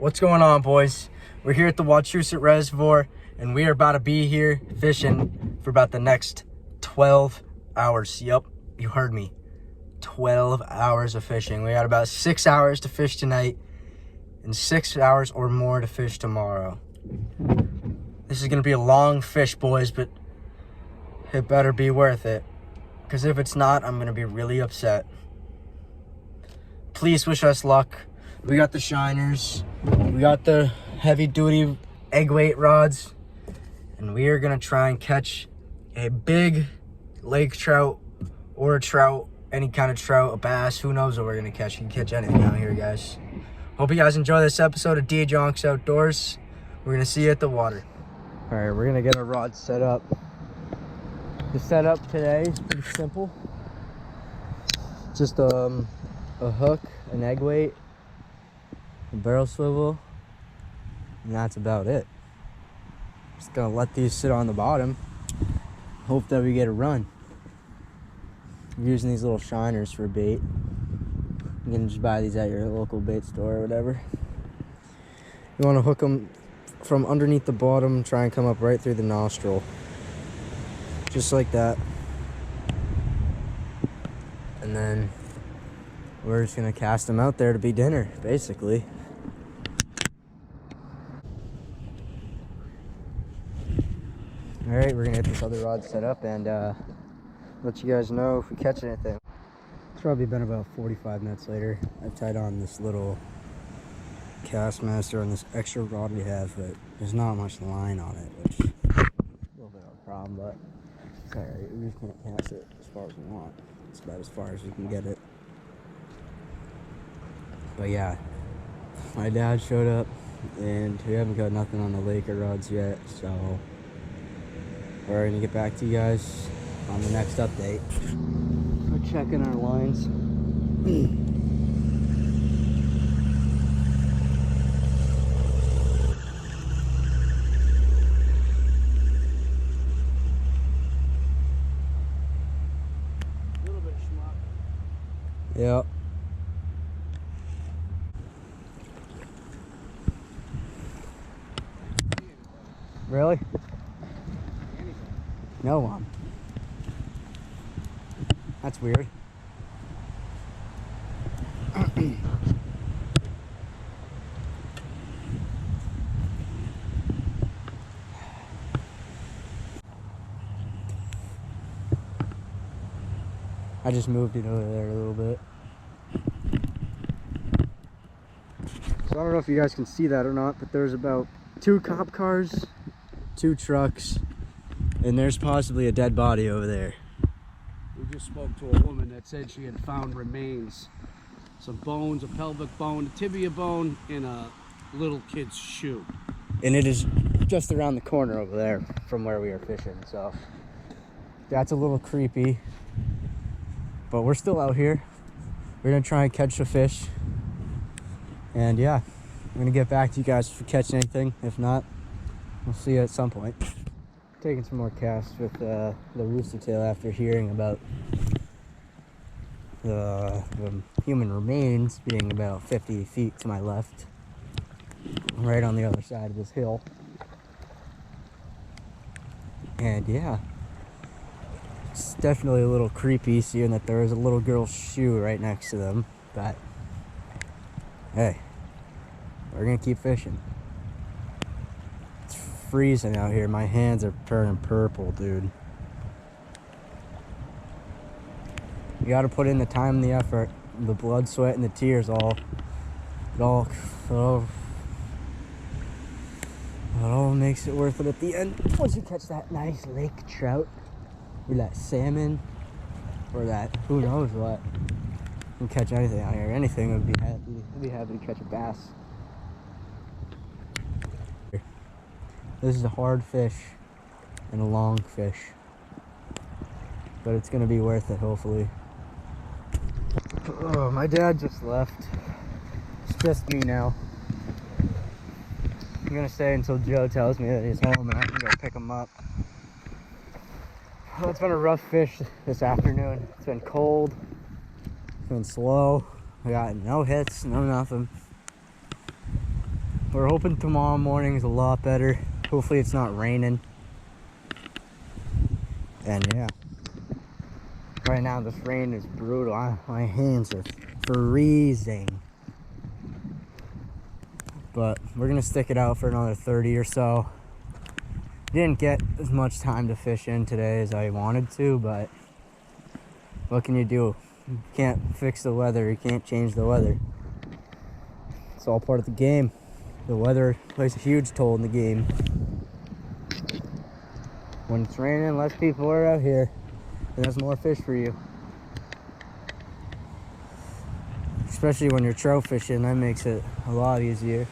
What's going on, boys? We're here at the Wachusett Reservoir, and we are about to be here fishing for about the next 12 hours. Yep, you heard me. 12 hours of fishing. We got about 6 hours to fish tonight and 6 hours or more to fish tomorrow. This is going to be a long fish, boys, but it better be worth it. Because if it's not, I'm going to be really upset. Please wish us luck. We got the shiners. We got the heavy-duty egg weight rods. And we are going to try and catch a big lake trout or a trout, any kind of trout, a bass. Who knows what we're going to catch. You can catch anything out here, guys. Hope you guys enjoy this episode of D. Jonks Outdoors. We're going to see you at the water. All right, we're going to get our rods set up. The setup today is pretty simple. Just a hook, an egg weight, a barrel swivel, and that's about it. Just gonna let these sit on the bottom. Hope that we get a run. I'm using these little shiners for bait. You can just buy these at your local bait store or whatever. You want to hook them from underneath the bottom, try and come up right through the nostril. Just like that. And then we're just gonna cast them out there to be dinner, basically. All right, we're gonna get this other rod set up and let you guys know if we catch anything. It's probably been about 45 minutes later. I've tied on this little cast master on this extra rod we have, but there's not much line on it, which is a little bit of a problem, but it's all right. We just can't cast it as far as we want. It's about as far as we can get it. But yeah, my dad showed up and we haven't got nothing on the lake or rods yet, so we're gonna get back to you guys on the next update. We're checking our lines. A little bit of schmuck. Yep. Really? No one. That's weird. I just moved it over there a little bit. So I don't know if you guys can see that or not, but there's about 2 cop cars, 2 trucks, and there's possibly a dead body over there. We just spoke to a woman that said she had found remains. Some bones, a pelvic bone, a tibia bone, and a little kid's shoe. And it is just around the corner over there from where we are fishing, so that's a little creepy. But we're still out here. We're gonna try and catch a fish. And yeah, I'm gonna get back to you guys if we catch anything. If not, we'll see you at some point. Taking some more casts with the rooster tail after hearing about the human remains being about 50 feet to my left, right on the other side of this hill. And yeah, it's definitely a little creepy seeing that there is a little girl's shoe right next to them, but hey, we're gonna keep fishing. It's freezing out here. My hands are turning purple, dude. You gotta put in the time and the effort, the blood, sweat, and the tears. It all makes it worth it at the end. Once you catch that nice lake trout, or that salmon, or that who knows what. You can catch anything out here. Anything would be happy to catch a bass. This is a hard fish and a long fish, but it's gonna be worth it, hopefully. Oh, my dad just left. It's just me now. I'm gonna stay until Joe tells me that he's home and I can go pick him up. Well, it's been a rough fish this afternoon. It's been cold, it's been slow. I got no hits, no nothing. we're hoping tomorrow morning is a lot better. Hopefully it's not raining. And yeah, right now this rain is brutal. My hands are freezing. But we're gonna stick it out for another 30 or so. Didn't get as much time to fish in today as I wanted to, but what can you do? You can't fix the weather, you can't change the weather. It's all part of the game. The weather plays a huge toll in the game. When it's raining, less people are out here, and there's more fish for you. Especially when you're trout fishing, that makes it a lot easier.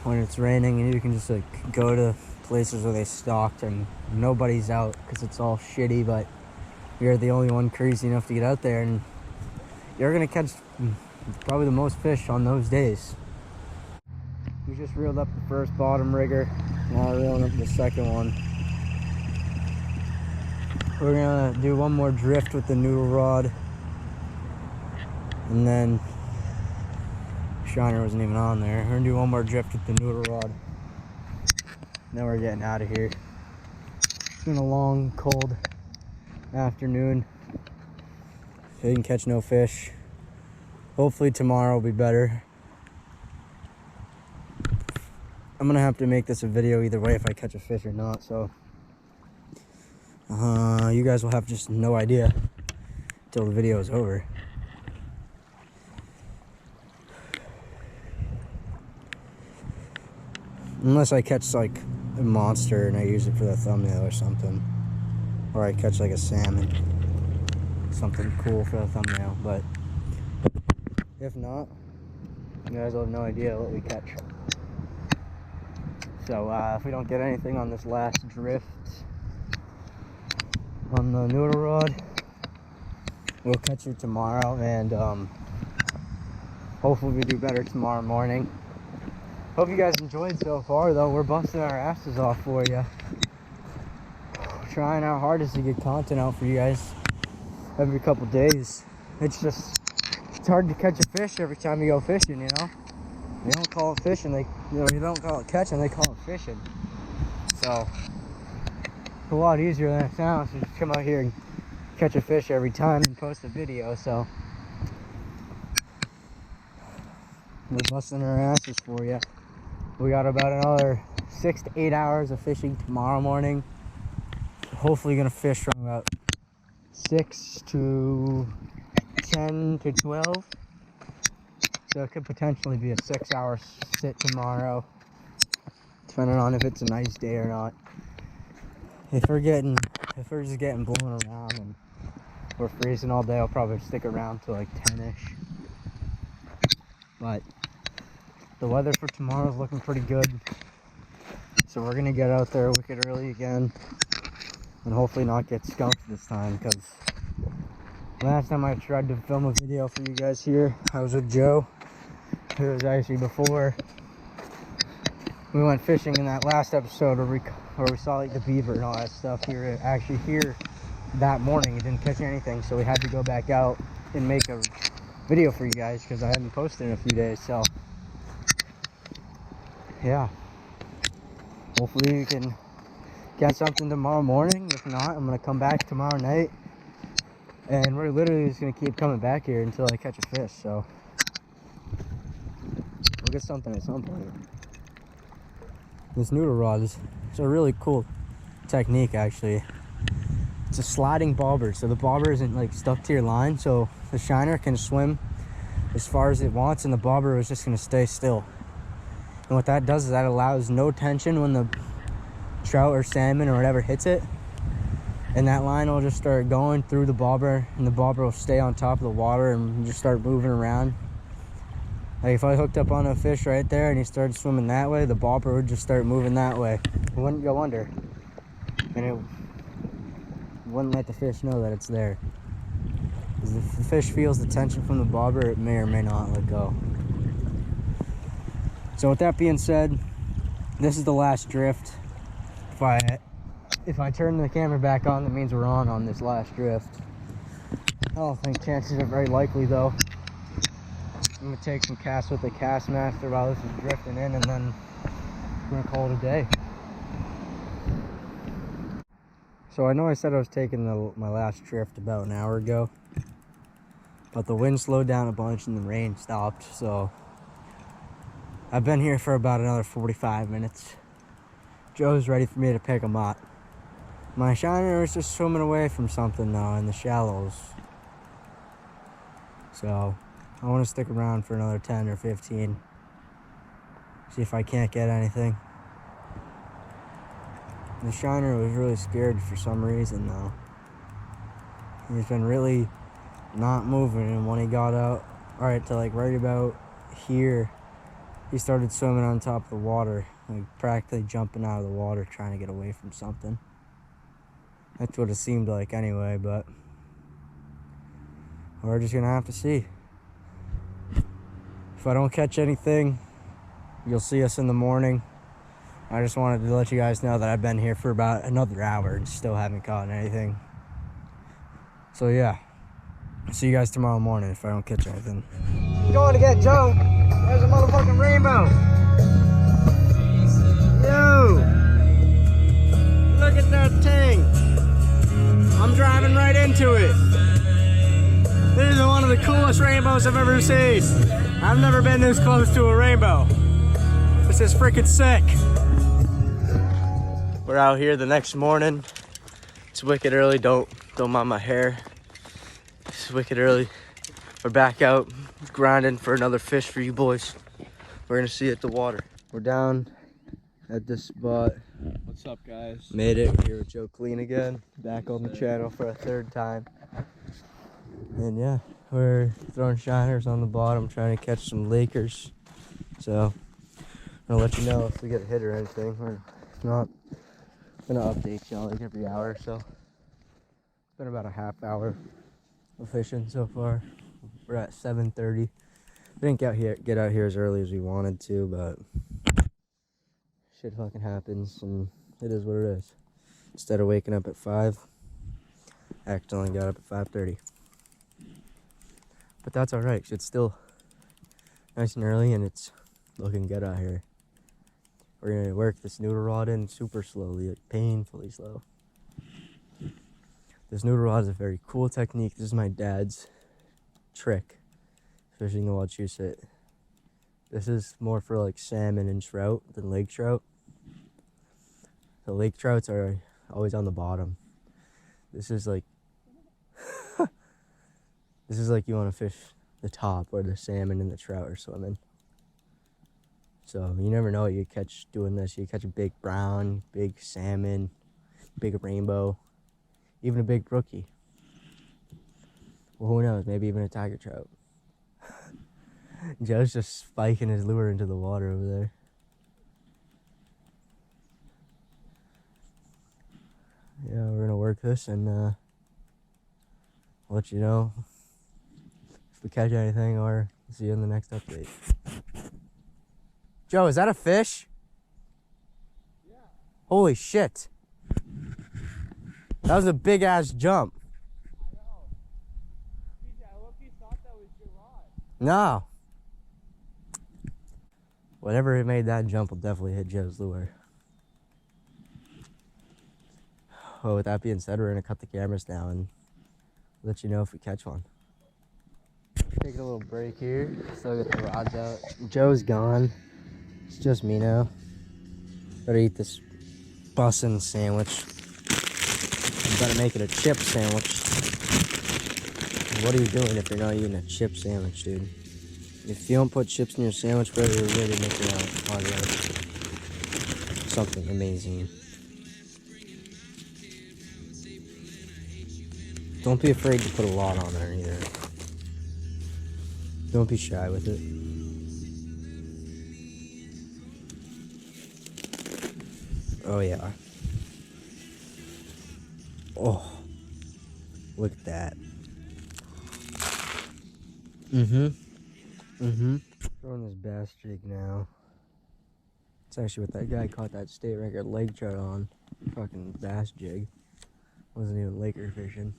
When it's raining and you can just like go to places where they stocked and nobody's out because it's all shitty, but you're the only one crazy enough to get out there, and you're gonna catch probably the most fish on those days. We just reeled up the first bottom rigger. Now we're reeling up the second one. We're gonna do one more drift with the noodle rod, and then shiner wasn't even on there. We're gonna do one more drift with the noodle rod. Then we're getting out of here. It's been a long, cold afternoon. So you can catch no fish. Hopefully tomorrow will be better. I'm gonna have to make this a video either way if I catch a fish or not, so you guys will have just no idea until the video is over. Unless I catch like a monster and I use it for the thumbnail or something. Or I catch like a salmon. Something cool for the thumbnail, but if not, you guys will have no idea what we catch. So if we don't get anything on this last drift on the noodle rod, we'll catch you tomorrow, and hopefully we do better tomorrow morning. Hope you guys enjoyed so far, though. We're busting our asses off for you. Trying our hardest to get content out for you guys every couple days. It's hard to catch a fish every time you go fishing, you know? They don't call it fishing, you don't call it catching, they call it fishing. So it's a lot easier than it sounds to just come out here and catch a fish every time and post a video. So we're busting our asses for you. We got about another 6 to 8 hours of fishing tomorrow morning. Hopefully gonna fish from about 6 to 10 to 12. So it could potentially be a 6-hour sit tomorrow, depending on if it's a nice day or not. If we're just getting blown around and we're freezing all day, I'll probably stick around till like 10-ish. But the weather for tomorrow is looking pretty good. So we're gonna get out there wicked early again and hopefully not get skunked this time, because last time I tried to film a video for you guys here, I was with Joe. It was actually before we went fishing in that last episode where we saw like the beaver and all that stuff. We were actually here that morning and didn't catch anything, so we had to go back out and make a video for you guys because I hadn't posted in a few days. So yeah, hopefully we can get something tomorrow morning. If not, I'm gonna come back tomorrow night, and we're literally just gonna keep coming back here until I catch a fish. So we'll get something at some point. This noodle rod is a really cool technique, actually. It's a sliding bobber, so the bobber isn't like stuck to your line, so the shiner can swim as far as it wants and the bobber is just going to stay still. And what that does is that allows no tension when the trout or salmon or whatever hits it, and that line will just start going through the bobber, and the bobber will stay on top of the water and just start moving around. Like if I hooked up on a fish right there and he started swimming that way, the bobber would just start moving that way. It wouldn't go under, and it wouldn't let the fish know that it's there. Because if the fish feels the tension from the bobber, it may or may not let go. So with that being said, this is the last drift. If I turn the camera back on, that means we're on this last drift. I don't think chances are very likely though. I'm gonna take some casts with the cast master while this is drifting in, and then we're gonna call it a day. So I know I said I was taking my last drift about an hour ago, but the wind slowed down a bunch and the rain stopped, so I've been here for about another 45 minutes. Joe's ready for me to pick him up. My shiner is just swimming away from something though in the shallows. So I want to stick around for another 10 or 15. See if I can't get anything. The shiner was really scared for some reason though. He's been really not moving, and when he got out, right to like right about here, he started swimming on top of the water, like practically jumping out of the water trying to get away from something. That's what it seemed like anyway, but we're just gonna have to see. If I don't catch anything, you'll see us in the morning. I just wanted to let you guys know that I've been here for about another hour and still haven't caught anything. So yeah, see you guys tomorrow morning if I don't catch anything. Going to get Joe. There's a motherfucking rainbow. Yo! Look at that thing. I'm driving right into it. This is one of the coolest rainbows I've ever seen. I've never been this close to a rainbow. This is freaking sick. We're out here the next morning. It's wicked early. Don't mind my hair. It's wicked early. We're back out grinding for another fish for you boys. We're gonna see at the water. We're down at this spot. What's up, guys? Made it. Here with Joe Clean again. Back on the channel for a third time. And yeah, we're throwing shiners on the bottom, trying to catch some Lakers. So I'll let you know if we get a hit or anything. Or if not, I'm gonna update y'all like every hour or so. It's been about a half hour of fishing so far. We're at 7:30. We didn't get out here as early as we wanted to, but shit fucking happens, and it is what it is. Instead of waking up at 5, I accidentally got up at 5:30. But that's alright, it's still nice and early, and it's looking good out here. We're gonna work this noodle rod in super slowly, like painfully slow. This noodle rod is a very cool technique. This is my dad's trick, fishing the wachusett. This is more for like salmon and trout than lake trout. The lake trouts are always on the bottom. This is like this is like you want to fish the top where the salmon and the trout are swimming. So you never know what you catch doing this. You catch a big brown, big salmon, big rainbow, even a big brookie. Well, who knows? Maybe even a tiger trout. Joe's just spiking his lure into the water over there. Yeah, we're gonna work this, and I'll let you know if we catch anything, or see you in the next update. Joe, is that a fish? Yeah. Holy shit. That was a big ass jump. I know. DJ, I look, you thought that was your rod. No. Whatever it made that jump will definitely hit Joe's lure. Well, with that being said, we're gonna cut the cameras down and let you know if we catch one. Taking a little break here. Still got the rods out. Joe's gone. It's just me now. Gotta eat this bussin' sandwich. I'm gonna make it a chip sandwich. What are you doing if you're not eating a chip sandwich, dude? If you don't put chips in your sandwich, bro, you're really missing out on something amazing. Don't be afraid to put a lot on there either. Don't be shy with it. Oh yeah. Oh, look at that. Throwing this bass jig now. It's actually what that guy caught that state record lake trout on. Fucking bass jig. Wasn't even Laker fishing.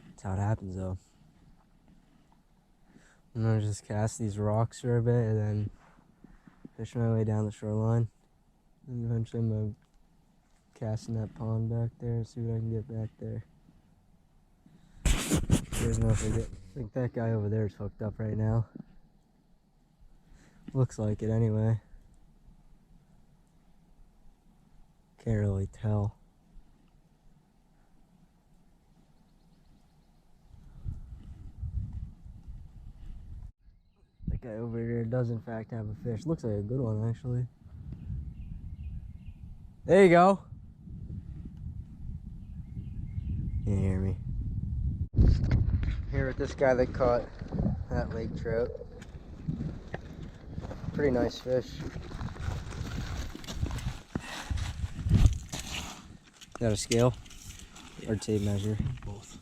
That's how it happens though. I'm gonna just cast these rocks for a bit and then fish my way down the shoreline. And eventually I'm gonna cast in that pond back there, see what I can get back there. There's no forget. I think that guy over there is hooked up right now. Looks like it anyway. Can't really tell. That guy over there does in fact have a fish. Looks like a good one actually. There you go. You can hear me. Here with this guy that caught that lake trout. Pretty nice fish. Is that a scale? Yeah. Or tape measure? Both.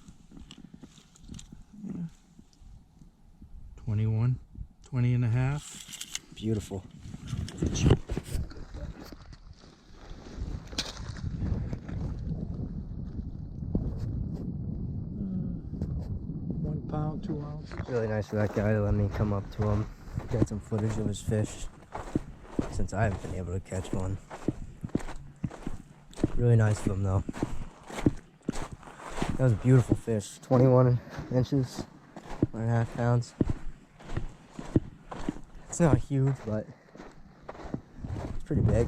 21, 20 and a half. Beautiful. 1 pound, 2 ounces. Really nice of that guy to let me come up to him, get some footage of his fish, since I haven't been able to catch one. Really nice of him though. That was a beautiful fish. 21 inches, 1.5 pounds. It's not huge, but it's pretty big,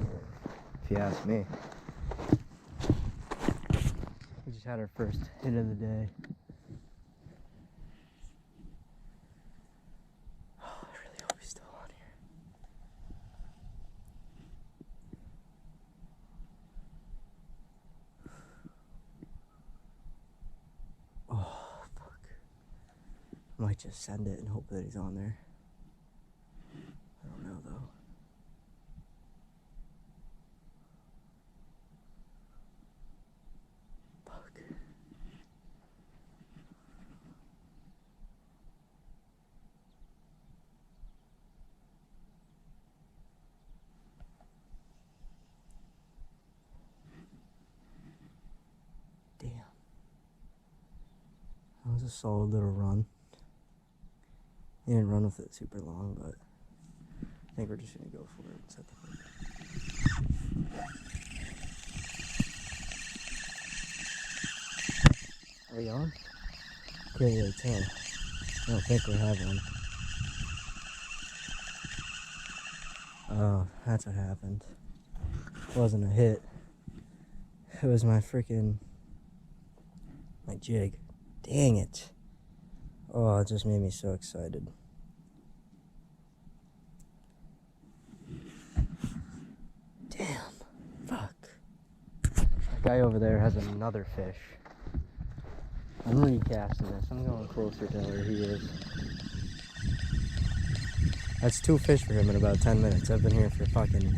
if you ask me. We just had our first hit of the day. Oh, I really hope he's still on here. Oh, fuck. I might just send it and hope that he's on there. I don't know though. Fuck. Damn. That was a solid little run. He didn't run with it super long, but I think we're just gonna go for it and set the hook. Are we on? Can't really tell. I don't think we have one. Oh, that's what happened. It wasn't a hit. It was my jig. Dang it. Oh, it just made me so excited. Damn. Fuck. That guy over there has another fish. I'm recasting this. I'm going closer to where he is. That's 2 fish for him in about 10 minutes. I've been here for fucking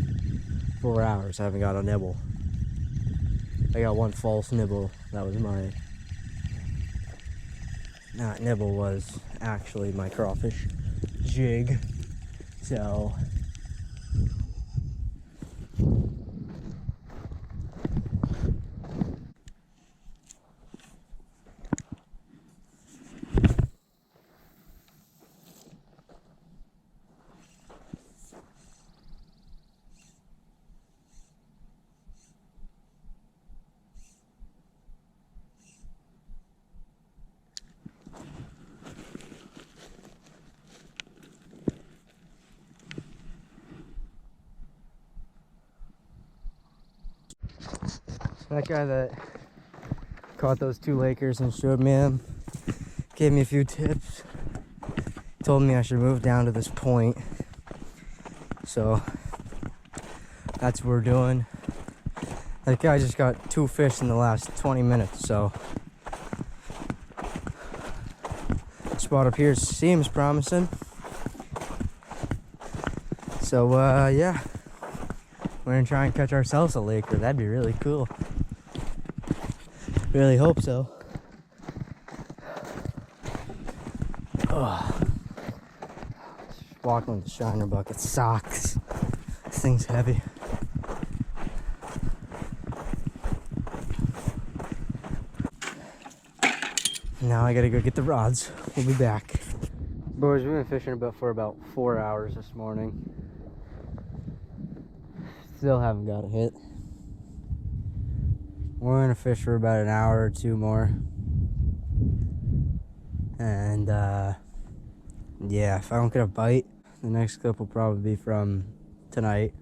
4 hours. I haven't got a nibble. I got 1 false nibble. That was my... Not nibble, was actually my crawfish jig. So... that guy that caught those 2 Lakers and showed me them, gave me a few tips, told me I should move down to this point. So that's what we're doing. That guy just got 2 fish in the last 20 minutes, so spot up here seems promising. So yeah, we're gonna try and catch ourselves a Laker. That'd be really cool. Really hope so. Oh. Walking with the shiner bucket sucks. This thing's heavy. Now I gotta go get the rods. We'll be back. Boys, we've been fishing for about 4 hours this morning. Still haven't got a hit. We're gonna fish for about an hour or two more. And yeah, if I don't get a bite, the next clip will probably be from tonight.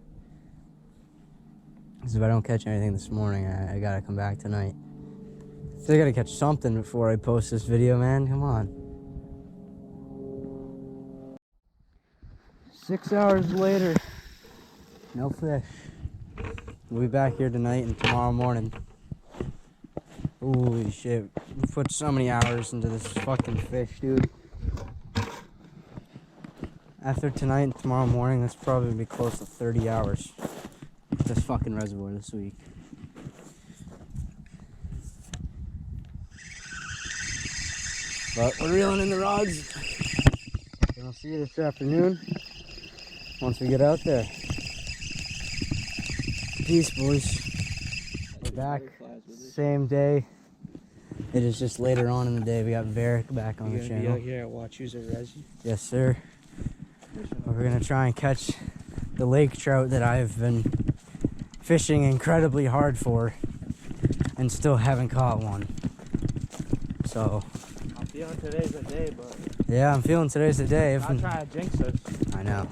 Because if I don't catch anything this morning, I gotta come back tonight. Still gotta catch something before I post this video, man. Come on. 6 hours later, no fish. We'll be back here tonight and tomorrow morning. Holy shit. We put so many hours into this fucking fish, dude. After tonight and tomorrow morning, that's probably gonna be close to 30 hours. This fucking reservoir this week. But we're reeling in the rods. And I'll see you this afternoon once we get out there. Peace, boys. We're back. Same day. It is just later on in the day. We got Varick back on the channel. Be out here at wachusett Resi? Yes, sir. We're gonna try and catch the lake trout that I've been fishing incredibly hard for and still haven't caught one. So I'm feeling today's the day, but yeah, I'm feeling today's the day. I'm trying to jinx us. I know.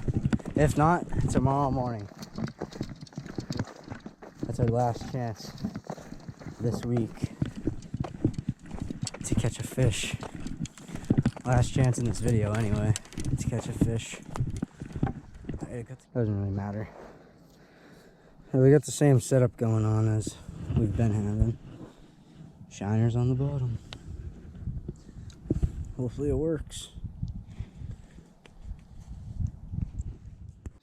If not, tomorrow morning. That's our last chance this week to catch a fish. Last chance in this video anyway to catch a fish. Doesn't really matter. We got the same setup going on as we've been having. Shiners on the bottom. Hopefully it works.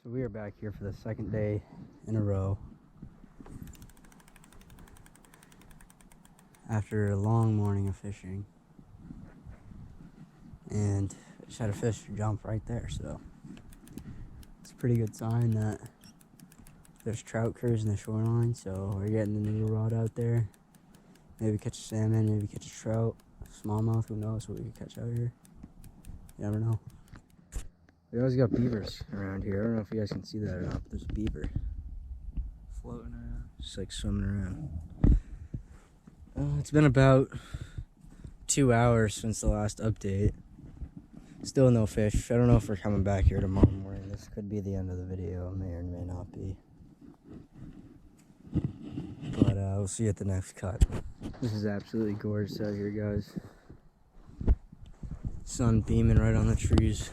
So we are back here for the second day in a row. After a long morning of fishing. And I just had a fish jump right there, so it's a pretty good sign that there's trout cruising the shoreline, so we're getting the new rod out there. Maybe catch a salmon, maybe catch a trout, a smallmouth, who knows what we could catch out here. You never know. We always got beavers around here. I don't know if you guys can see that or not, but there's a beaver floating around, just like swimming around. It's been about 2 hours since the last update. Still no fish. I don't know if we're coming back here tomorrow morning. This could be the end of the video. It may or may not be. But we'll see you at the next cut. This is absolutely gorgeous out here, guys. Sun beaming right on the trees.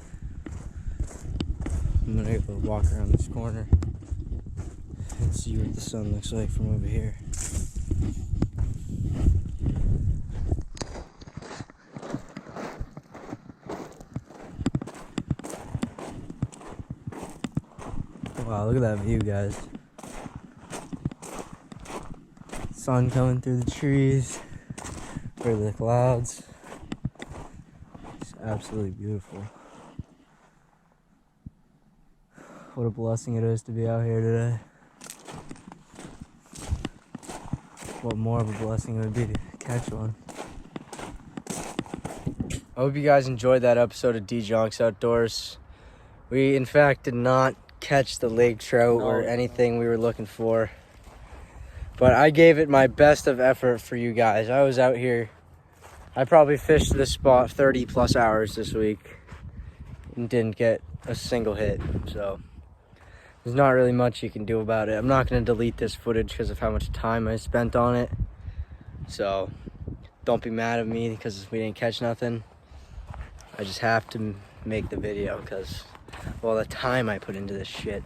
I'm gonna go walk around this corner and see what the sun looks like from over here. Wow, look at that view, guys. Sun coming through the trees, through the clouds. It's absolutely beautiful. What a blessing it is to be out here today. What more of a blessing it would be to catch one. I hope you guys enjoyed that episode of D-Jonks Outdoors. We, in fact, did not catch the lake trout or anything we were looking for. But I gave it my best of effort for you guys. I was out here. I probably fished this spot 30 plus hours this week and didn't get a single hit. So there's not really much you can do about it. I'm not going to delete this footage because of how much time I spent on it. So don't be mad at me because we didn't catch nothing. I just have to make the video because of all the time I put into this shit.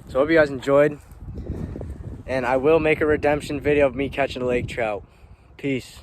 So I hope you guys enjoyed. And I will make a redemption video of me catching a lake trout. Peace.